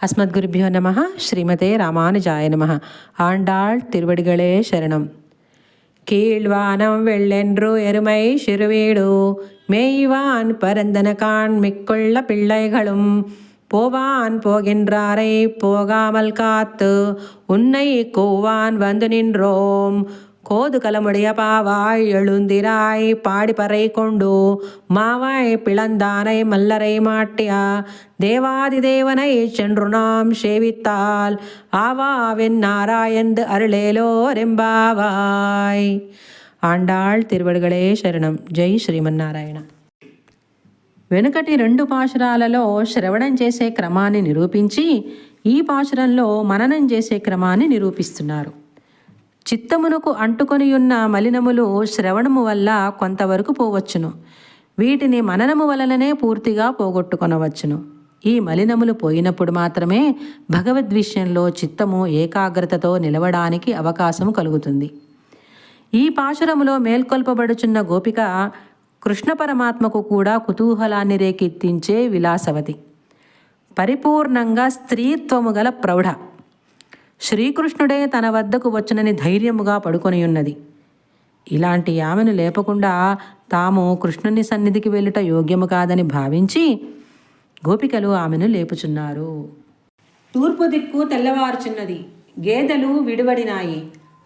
அஸ்மத்குருபியோ நம. ஸ்ரீமதே ராமானுஜாய நம. ஆண்டாள் திருவடிகளே சரணம். கீழ்வானம் வெள்ளென்று எருமை சிறுவீடு மேய்வான் பரந்தனகான் மிக்குள்ள பிள்ளைகளும் போவான் போகின்றாரை போகாமல் காத்து உன்னை கூவான் வந்து நின்றோம். கோது கலமுடைய பாவாய் எழுந்திராய் பாடிப்பறை கொண்டு மாவாய் பிளந்தானை மல்லரை மாட்டியா தேவாதி தேவனை சென்று நாம் சேவித்தால் ஆவாவின் நாராயந்து அருளேலோ ரெம்பாவாய். ఆండాళ్ తిరువడిగళే శరణం. జై శ్రీమన్నారాయణ. వెనుకటి 2 పాశురాలలో శ్రవణం చేసే క్రమాన్ని నిరూపించి ఈ పాశురంలో మననం చేసే క్రమాన్ని నిరూపిస్తున్నారు. చిత్తమునకు అంటుకొనియున్న మలినములు శ్రవణము వల్ల కొంతవరకు పోవచ్చును. వీటిని మననము వలననే పూర్తిగా పోగొట్టుకొనవచ్చును. ఈ మలినములు పోయినప్పుడు మాత్రమే భగవద్విషయంలో చిత్తము ఏకాగ్రతతో నిలవడానికి అవకాశం కలుగుతుంది. ఈ పాశురములో మేల్కొల్పబడుచున్న గోపిక కృష్ణ పరమాత్మకు కూడా కుతూహలాన్ని రేకెత్తించే విలాసవతి, పరిపూర్ణంగా స్త్రీత్వము గల ప్రౌఢ. శ్రీకృష్ణుడే తన వద్దకు వచ్చునని ధైర్యముగా పడుకొని ఉన్నది. ఇలాంటి ఆమెను లేపకుండా తాము కృష్ణుని సన్నిధికి వెళ్ళుట యోగ్యము కాదని భావించి గోపికలు ఆమెను లేపుచున్నారు. తూర్పు దిక్కు తెల్లవారుచున్నది. గేదెలు విడివడినాయి.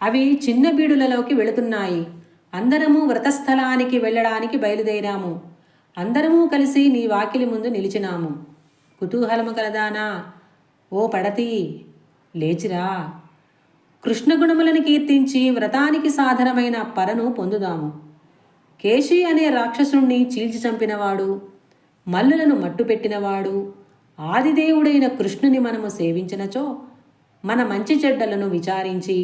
అవి చిన్న బీడులలోకి వెళుతున్నాయి. అందరము వ్రతస్థలానికి వెళ్ళడానికి బయలుదేరాము. అందరము కలిసి నీ వాకిలి ముందు నిలిచినాము. కుతూహలము కలదానా, ఓ పడతి లేచిరా. కృష్ణగుణములను కీర్తించి వ్రతానికి సాధనమైన పరను పొందుదాము. కేశి అనే రాక్షసుణ్ణి చీల్చి చంపినవాడు, మల్లులను మట్టుపెట్టినవాడు, ఆదిదేవుడైన కృష్ణుని మనము సేవించినచో మన మంచి చెడ్డలను విచారించి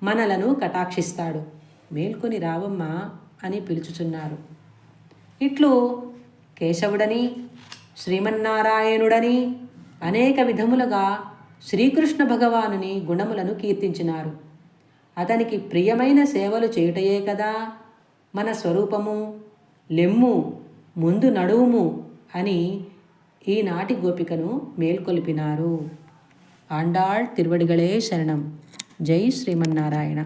మనలను కటాక్షిస్తాడు. మేల్కొని రావమ్మా అని పిలుచుచున్నారు. ఇట్లు కేశవుడని శ్రీమన్నారాయణుడని అనేక విధములుగా శ్రీకృష్ణ భగవానుని గుణములను కీర్తించినారు. అతనికి ప్రియమైన సేవలు చేయుటయే కదా మన స్వరూపము. లెమ్ము ముందు నడువుము అని ఈనాటి గోపికను మేల్కొల్పినారు. ఆండాళ్ తిరువడిగళే శరణం. జై శ్రీమన్నారాయణ.